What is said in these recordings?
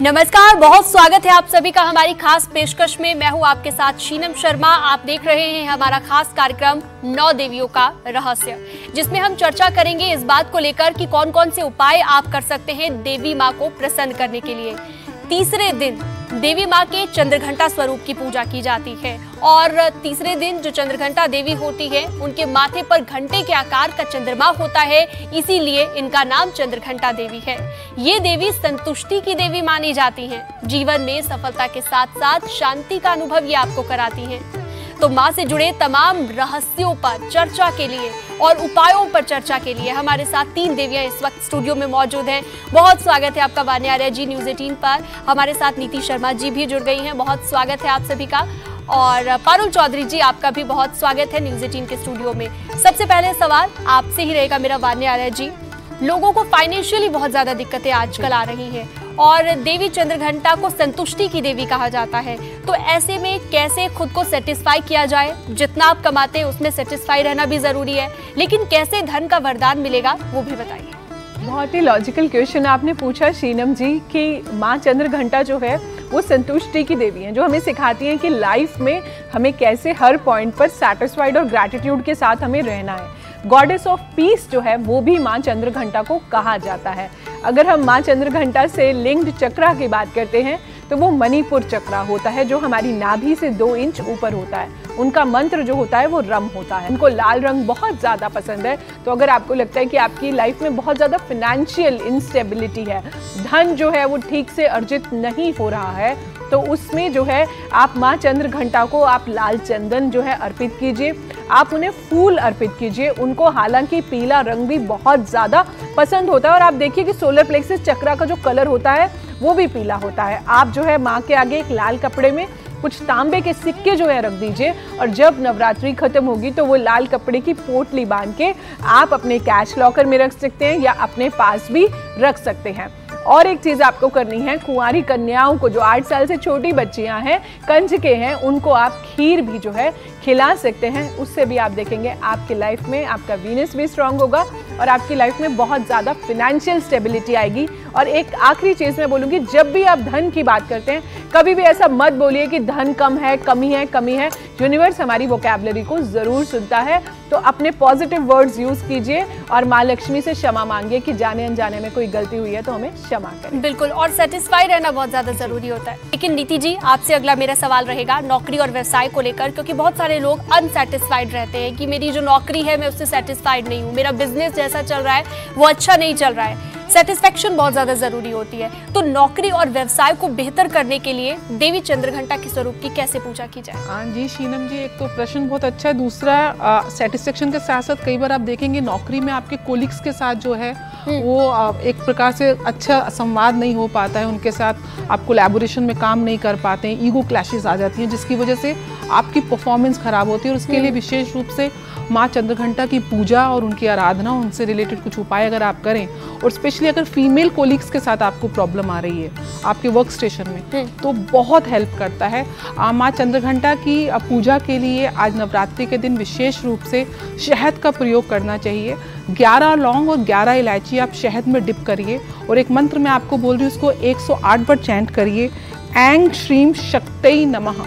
नमस्कार, बहुत स्वागत है आप सभी का हमारी खास पेशकश में। मैं हूं आपके साथ शीनम शर्मा। आप देख रहे हैं हमारा खास कार्यक्रम 9 देवियों का रहस्य, जिसमें हम चर्चा करेंगे इस बात को लेकर कि कौन कौन से उपाय आप कर सकते हैं देवी माँ को प्रसन्न करने के लिए। तीसरे दिन देवी माँ के चंद्रघंटा स्वरूप की पूजा की जाती है और तीसरे दिन जो चंद्रघंटा देवी होती है उनके माथे पर घंटे के आकार का चंद्रमा होता है, इसीलिए इनका नाम चंद्रघंटा देवी है। ये देवी संतुष्टि की देवी मानी जाती हैं। जीवन में सफलता के साथ साथ शांति का अनुभव ये आपको कराती हैं। तो माँ से जुड़े तमाम रहस्यों पर चर्चा के लिए और उपायों पर चर्चा के लिए हमारे साथ 3 देवियां इस वक्त स्टूडियो में मौजूद हैं। बहुत स्वागत है आपका वान्या आर्या जी न्यूज़ 18 पर। हमारे साथ नीति शर्मा जी भी जुड़ गई हैं, बहुत स्वागत है आप सभी का। और पारुल चौधरी जी, आपका भी बहुत स्वागत है न्यूज़ 18 के स्टूडियो में। सबसे पहले सवाल आपसे ही रहेगा मेरा वान्या आर्या जी। लोगों को फाइनेंशियली बहुत ज्यादा दिक्कतें आजकल आ रही हैं और देवी चंद्रघंटा को संतुष्टि की देवी कहा जाता है, तो ऐसे में कैसे खुद को सेटिस्फाई किया जाए? जितना आप कमाते हैं उसमें सेटिस्फाई रहना भी जरूरी है, लेकिन कैसे धन का वरदान मिलेगा वो भी बताइए। बहुत ही लॉजिकल क्वेश्चन आपने पूछा शीनम जी कि माँ चंद्रघंटा जो है वो संतुष्टि की देवी हैं, जो हमें सिखाती हैं कि लाइफ में हमें कैसे हर पॉइंट पर सैटिस्फाइड और ग्रैटिट्यूड के साथ हमें रहना है। गॉडेस ऑफ पीस जो है वो भी माँ चंद्रघंटा को कहा जाता है। अगर हम माँ चंद्रघंटा से लिंक्ड चक्रा की बात करते हैं तो वो मणिपुर चक्रा होता है, जो हमारी नाभि से 2 इंच ऊपर होता है। उनका मंत्र जो होता है वो रम होता है। उनको लाल रंग बहुत ज़्यादा पसंद है। तो अगर आपको लगता है कि आपकी लाइफ में बहुत ज़्यादा फिनेंशियल इंस्टेबिलिटी है, धन जो है वो ठीक से अर्जित नहीं हो रहा है, तो उसमें जो है आप माँ चंद्रघंटा को आप लाल चंदन जो है अर्पित कीजिए। आप उन्हें फूल अर्पित कीजिए। उनको हालांकि पीला रंग भी बहुत ज़्यादा पसंद होता है और आप देखिए कि सोलर प्लेक्सस चक्रा का जो कलर होता है वो भी पीला होता है। आप जो है माँ के आगे एक लाल कपड़े में कुछ तांबे के सिक्के जो है रख दीजिए और जब नवरात्रि खत्म होगी तो वो लाल कपड़े की पोटली बांध के आप अपने कैश लॉकर में रख सकते हैं या अपने पास भी रख सकते हैं। और एक चीज़ आपको करनी है, कुंवारी कन्याओं को जो 8 साल से छोटी बच्चियां हैं, कंजके हैं, उनको आप खीर भी जो है खिला सकते हैं। उससे भी आप देखेंगे आपकी लाइफ में आपका वीनस भी स्ट्रांग होगा और आपकी लाइफ में बहुत ज़्यादा फिनेंशियल स्टेबिलिटी आएगी। और एक आखिरी चीज़ मैं बोलूँगी, जब भी आप धन की बात करते हैं कभी भी ऐसा मत बोलिए कि धन कम है, कमी है। यूनिवर्स हमारी वोकैबुलरी को ज़रूर सुनता है, तो अपने पॉजिटिव वर्ड्स यूज़ कीजिए और माँ लक्ष्मी से क्षमा मांगिए कि जाने अनजाने में कोई गलती हुई है तो हमें क्षमा करें। बिल्कुल, और सेटिस्फाई रहना बहुत ज्यादा जरूरी होता है। लेकिन नीति जी, आपसे अगला मेरा सवाल रहेगा नौकरी और व्यवसाय को लेकर, क्योंकि बहुत सारे लोग अनसेटिस्फाइड रहते हैं कि मेरी जो नौकरी है मैं उससे सेटिस्फाइड नहीं हूँ, मेरा बिजनेस जैसा चल रहा है वो अच्छा नहीं चल रहा है। सेटिस्फेक्शन बहुत ज्यादा जरूरी होती है, तो नौकरी और व्यवसाय को बेहतर करने के लिए देवी चंद्रघंटा के स्वरूप की कैसे पूजा की जाए? हाँ जी शीनम जी, एक तो प्रश्न बहुत अच्छा है। दूसरा, सेटिस्फेक्शन के साथ साथ कई बार आप देखेंगे नौकरी में आपके कोलिग्स के साथ जो है वो एक प्रकार से अच्छा संवाद नहीं हो पाता है, उनके साथ आप कोलैबोरेशन में काम नहीं कर पाते हैं, ईगो क्लैशेस आ जाती हैं, जिसकी वजह से आपकी परफॉर्मेंस खराब होती है। और उसके लिए विशेष रूप से माँ चंद्रघंटा की पूजा और उनकी आराधना, उनसे रिलेटेड कुछ उपाय अगर आप करें, और स्पेशली अगर फीमेल कोलिग्स के साथ आपको प्रॉब्लम आ रही है आपके वर्क स्टेशन में, तो बहुत हेल्प करता है। माँ चंद्रघंटा की पूजा के लिए आज नवरात्रि के दिन विशेष रूप से शहद का प्रयोग करना चाहिए। 11 लौंग और 11 इलायची आप शहद में डिप करिए और एक मंत्र मैं आपको बोल रही हूँ, उसको 108 बार चैंट करिए। ऐंग श्रीम शक्ति नमः,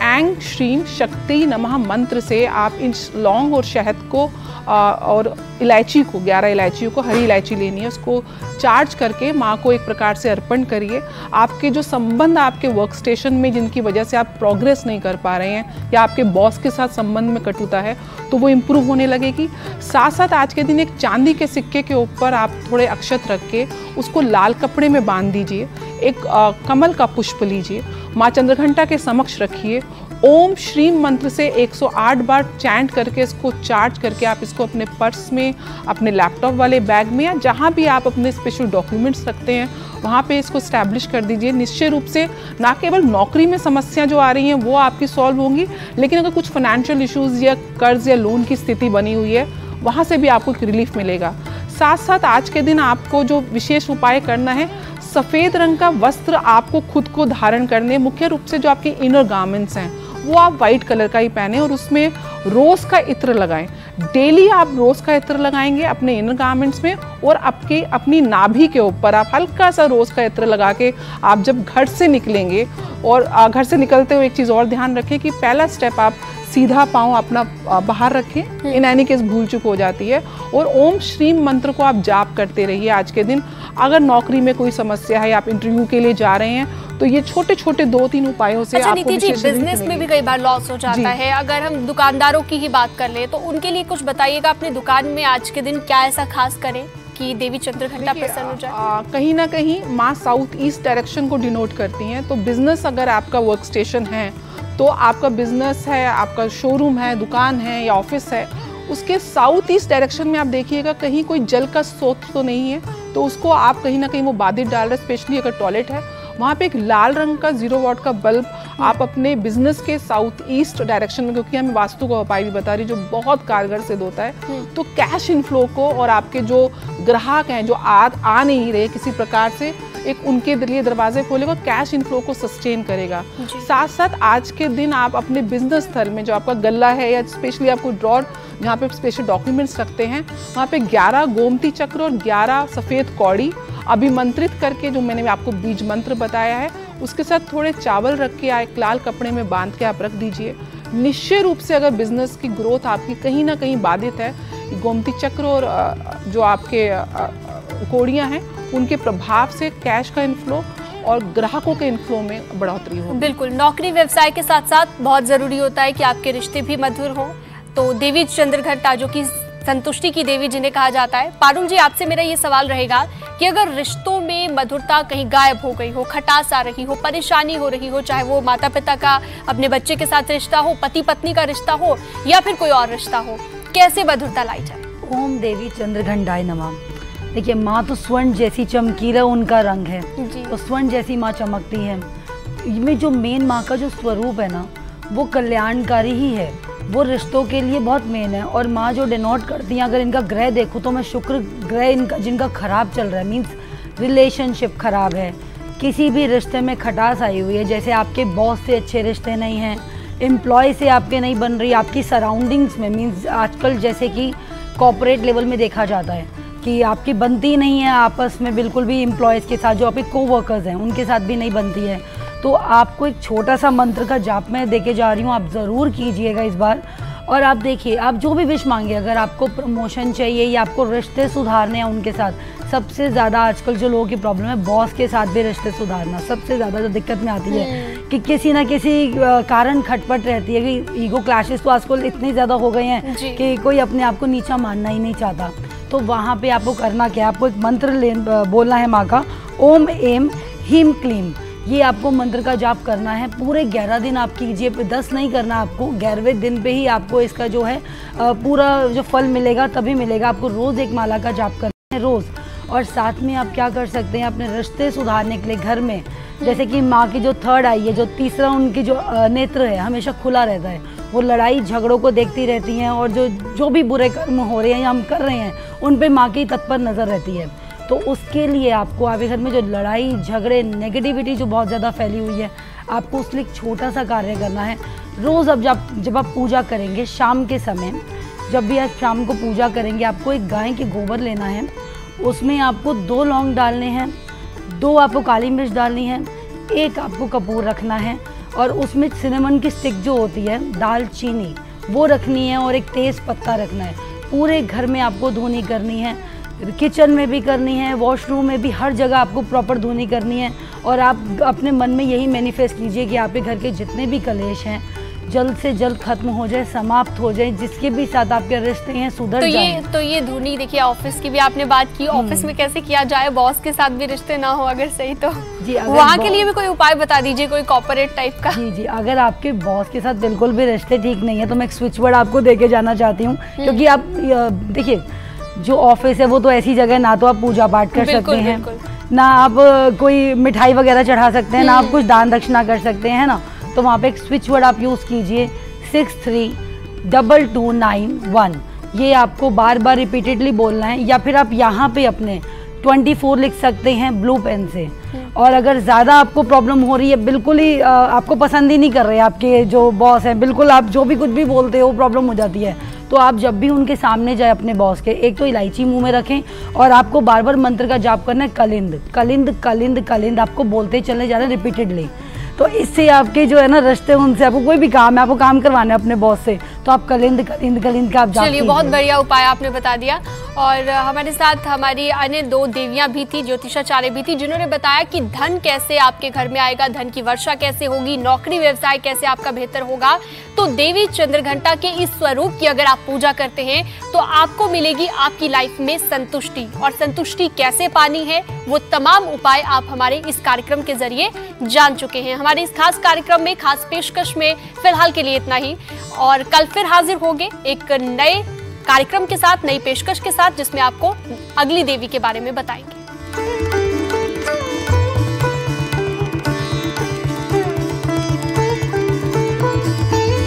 ऐंग श्रीम शक्ति नमः मंत्र से आप इन लौंग और शहद को और इलायची को, 11 इलायचियों को, हरी इलायची लेनी है, उसको चार्ज करके माँ को एक प्रकार से अर्पण करिए। आपके जो संबंध आपके वर्क स्टेशन में जिनकी वजह से आप प्रोग्रेस नहीं कर पा रहे हैं या आपके बॉस के साथ संबंध में कटुता है, तो वो इम्प्रूव होने लगेगी। साथ साथ आज के दिन एक चांदी के सिक्के के ऊपर आप थोड़े अक्षत रख के उसको लाल कपड़े में बांध दीजिए। एक कमल का पुष्प लीजिए, माँ चंद्रघंटा के समक्ष रखिए। ओम श्रीम मंत्र से 108 बार चैंट करके इसको चार्ज करके आप इसको अपने पर्स में, अपने लैपटॉप वाले बैग में या जहाँ भी आप अपने स्पेशल डॉक्यूमेंट्स रखते हैं वहाँ पे इसको स्टैब्लिश कर दीजिए। निश्चय रूप से ना केवल नौकरी में समस्या जो आ रही हैं वो आपकी सॉल्व होंगी, लेकिन अगर कुछ फाइनेंशियल इश्यूज़ या कर्ज या लोन की स्थिति बनी हुई है वहाँ से भी आपको एक रिलीफ मिलेगा। साथ साथ आज के दिन आपको जो विशेष उपाय करना है, सफ़ेद रंग का वस्त्र आपको खुद को धारण करने, मुख्य रूप से जो आपके इनर गारमेंट्स हैं वो आप वाइट कलर का ही पहने और उसमें रोज़ का इत्र लगाएं। डेली आप रोज़ का इत्र लगाएंगे अपने इनर गारमेंट्स में, और आपके अपनी नाभि के ऊपर आप हल्का सा रोज़ का इत्र लगा के आप जब घर से निकलेंगे, और घर से निकलते हुए एक चीज़ और ध्यान रखें कि पहला स्टेप आप सीधा पाँव अपना बाहर रखें, इन एनी केस भूल चूक हो जाती है, और ओम श्रीम मंत्र को आप जाप करते रहिए आज के दिन। अगर नौकरी में कोई समस्या है, आप इंटरव्यू के लिए जा रहे हैं, तो ये छोटे छोटे 2-3 उपायों से अच्छा, आपको नीति जी, बिजनेस में भी कई बार लॉस हो जाता है। अगर हम दुकानदारों की ही बात कर ले तो उनके लिए कुछ बताइएगा, अपनी दुकान में आज के दिन क्या ऐसा खास करें कि देवी चंद्रघंटा प्रसन्न हो जाए? कहीं ना कहीं माँ साउथ ईस्ट डायरेक्शन को डिनोट करती हैं, तो बिजनेस अगर आपका वर्क स्टेशन है, तो आपका बिजनेस है, आपका शोरूम है, दुकान है या ऑफिस है, उसके साउथ ईस्ट डायरेक्शन में आप देखिएगा कहीं कोई जल का स्रोत तो नहीं है, तो उसको आप कहीं ना कहीं वो बाधित डाल रहे हैं। स्पेशली अगर टॉयलेट है, वहाँ पे एक लाल रंग का 0 वाट का बल्ब आप अपने बिजनेस के साउथ ईस्ट डायरेक्शन में, क्योंकि हमें वास्तु का उपाय भी बता रही जो बहुत कारगर सिद्ध होता है, तो कैश इनफ्लो को और आपके जो ग्राहक हैं जो आ नहीं रहे किसी प्रकार से, एक उनके लिए दरवाजे खोलेगा, कैश इनफ्लो को सस्टेन करेगा। साथ साथ आज के दिन आप अपने बिजनेस स्थल में जो आपका गल्ला है या स्पेशली आपको ड्रॉर जहाँ पे स्पेशल डॉक्यूमेंट्स रखते हैं, वहाँ पे 11 गोमती चक्र और 11 सफ़ेद कौड़ी अभिमंत्रित करके, जो मैंने आपको बीज मंत्र बताया है, उसके साथ थोड़े चावल रख के एक लाल कपड़े में बांध के आप रख दीजिए। निश्चय रूप से अगर बिजनेस की ग्रोथ आपकी कहीं ना कहीं बाधित है, गोमती चक्र और जो आपके कौड़ियाँ हैं, उनके प्रभाव से कैश का इनफ्लो और ग्राहकों के इनफ्लो में बढ़ोतरी हो। बिल्कुल, नौकरी व्यवसाय के साथ साथ बहुत जरूरी होता है कि आपके रिश्ते भी मधुर हों। तो देवी चंद्रघंटा जो कि संतुष्टि की देवी जिन्हें कहा जाता है, पारुल जी आपसे मेरा ये सवाल रहेगा कि अगर रिश्तों में मधुरता कहीं गायब हो गई हो, खटास आ रही हो, परेशानी हो रही हो, चाहे वो माता पिता का अपने बच्चे के साथ रिश्ता हो, पति पत्नी का रिश्ता हो या फिर कोई और रिश्ता हो, कैसे मधुरता लाई जाए? ओम देवी चंद्रघंटाय नमः। देखिए, माँ तो स्वर्ण जैसी चमकीला उनका रंग है, तो स्वर्ण जैसी माँ चमकती है। इनमें जो मेन माँ का जो स्वरूप है ना, वो कल्याणकारी ही है, वो रिश्तों के लिए बहुत मेन है। और माँ जो डिनोट करती हैं, अगर इनका ग्रह देखो तो मैं शुक्र ग्रह इनका जिनका खराब चल रहा है, मीन्स रिलेशनशिप खराब है, किसी भी रिश्ते में खटास आई हुई है, जैसे आपके बॉस से अच्छे रिश्ते नहीं हैं, एम्प्लॉय से आपके नहीं बन रही, आपकी सराउंडिंग्स में, मीन्स आजकल जैसे कि कॉर्पोरेट लेवल में देखा जाता है कि आपकी बनती नहीं है आपस में बिल्कुल भी, एम्प्लॉयज़ के साथ जो आपके कोवर्कर्स हैं उनके साथ भी नहीं बनती है। तो आपको एक छोटा सा मंत्र का जाप मैं देके जा रही हूँ, आप ज़रूर कीजिएगा इस बार। और आप देखिए, आप जो भी विश मांगे, अगर आपको प्रमोशन चाहिए या आपको रिश्ते सुधारने हैं उनके साथ, सबसे ज़्यादा आजकल जो लोगों की प्रॉब्लम है, बॉस के साथ भी रिश्ते सुधारना सबसे ज़्यादा जो दिक्कत में आती है कि किसी ना किसी कारण खटपट रहती है कि ईगो क्लैशेस तो आजकल इतने ज़्यादा हो गए हैं कि कोई अपने आप को नीचा मानना ही नहीं चाहता। तो वहाँ पे आपको करना क्या है, आपको एक मंत्र बोलना है माँ का, ओम एम हीम क्लीम। ये आपको मंत्र का जाप करना है, पूरे 11 दिन आप कीजिए, 10 नहीं करना आपको, 11वें दिन पे ही आपको इसका जो है पूरा जो फल मिलेगा तभी मिलेगा। आपको रोज़ एक माला का जाप करना है रोज़। और साथ में आप क्या कर सकते हैं अपने रिश्ते सुधारने के लिए घर में, जैसे कि माँ की जो 3rd आई है, जो तीसरा उनकी जो नेत्र है हमेशा खुला रहता है, वो लड़ाई झगड़ों को देखती रहती हैं, और जो भी बुरे कर्म हो रहे हैं या हम कर रहे हैं उन पे माँ की तत्पर नज़र रहती है। तो उसके लिए आपको आपके घर में जो लड़ाई झगड़े नेगेटिविटी जो बहुत ज़्यादा फैली हुई है, आपको उसके लिए एक छोटा सा कार्य करना है। रोज़ अब जब आप पूजा करेंगे शाम के समय, जब भी आप शाम को पूजा करेंगे, आपको एक गाय के गोबर लेना है, उसमें आपको 2 लौंग डालने हैं, 2 आपको काली मिर्च डालनी है, 1 आपको कपूर रखना है, और उसमें सिनेमन की स्टिक जो होती है, दालचीनी वो रखनी है, और एक तेज़ पत्ता रखना है। पूरे घर में आपको धुनी करनी है, किचन में भी करनी है, वॉशरूम में भी, हर जगह आपको प्रॉपर धुनी करनी है। और आप अपने मन में यही मैनिफेस्ट कीजिए कि आपके घर के जितने भी कलेश हैं जल्द से जल्द खत्म हो जाए, समाप्त हो जाए, जिसके भी साथ आपके रिश्ते हैं सुधर जाएं। तो ये धुनी देखिए, ऑफिस की भी आपने बात की, ऑफिस में कैसे किया जाए, बॉस के साथ भी रिश्ते ना हो अगर सही तो जी, वहाँ के लिए भी कोई उपाय बता दीजिए, कोई कॉर्पोरेट टाइप का। जी, अगर आपके बॉस के साथ बिल्कुल भी रिश्ते ठीक नहीं है तो मैं एक स्विच वर्ड आपको देके जाना चाहती हूँ, क्योंकि आप देखिए जो ऑफिस है वो तो ऐसी जगह, ना तो आप पूजा पाठ कर सकते हैं, ना आप कोई मिठाई वगैरह चढ़ा सकते हैं, ना आप कुछ दान दक्षिणा कर सकते हैं ना। तो वहाँ पे एक स्विच वर्ड आप यूज़ कीजिए 632291। ये आपको बार बार रिपीटेडली बोलना है, या फिर आप यहाँ पे अपने 24 लिख सकते हैं ब्लू पेन से। और अगर ज़्यादा आपको प्रॉब्लम हो रही है, बिल्कुल ही आपको पसंद ही नहीं कर रहे आपके जो बॉस हैं, बिल्कुल आप जो भी कुछ भी बोलते हो प्रॉब्लम हो जाती है, तो आप जब भी उनके सामने जाए अपने बॉस के, एक तो इलायची मुंह में रखें और आपको बार बार मंत्र का जाप करना है, कलिंद कलिंद कलिंद कलिंद, आपको बोलते चलने जाना रिपीटेडली। तो इससे आपके जो है ना रिश्ते, उनसे आपको कोई भी काम है, आपको काम करवाना है अपने बॉस से, तो आप कलिंद कलिंद कलिंद का आप जाप कीजिए। बहुत बढ़िया उपाय आपने बता दिया। और हमारे साथ हमारी अन्य 2 देवियां भी थी, ज्योतिषाचार्य भी थी, जिन्होंने बताया कि धन कैसे आपके घर में आएगा, धन की वर्षा कैसे होगी, नौकरी व्यवसाय कैसे आपका बेहतर होगा। तो देवी चंद्रघंटा के इस स्वरूप की अगर आप पूजा करते हैं तो आपको मिलेगी आपकी लाइफ में संतुष्टि। और संतुष्टि कैसे पानी है, वो तमाम उपाय आप हमारे इस कार्यक्रम के जरिए जान चुके हैं। हमारे इस खास कार्यक्रम में, खास पेशकश में फिलहाल के लिए इतना ही, और कल फिर हाजिर होंगे एक नए कार्यक्रम के साथ, नई पेशकश के साथ, जिसमें आपको अगली देवी के बारे में बताएंगे।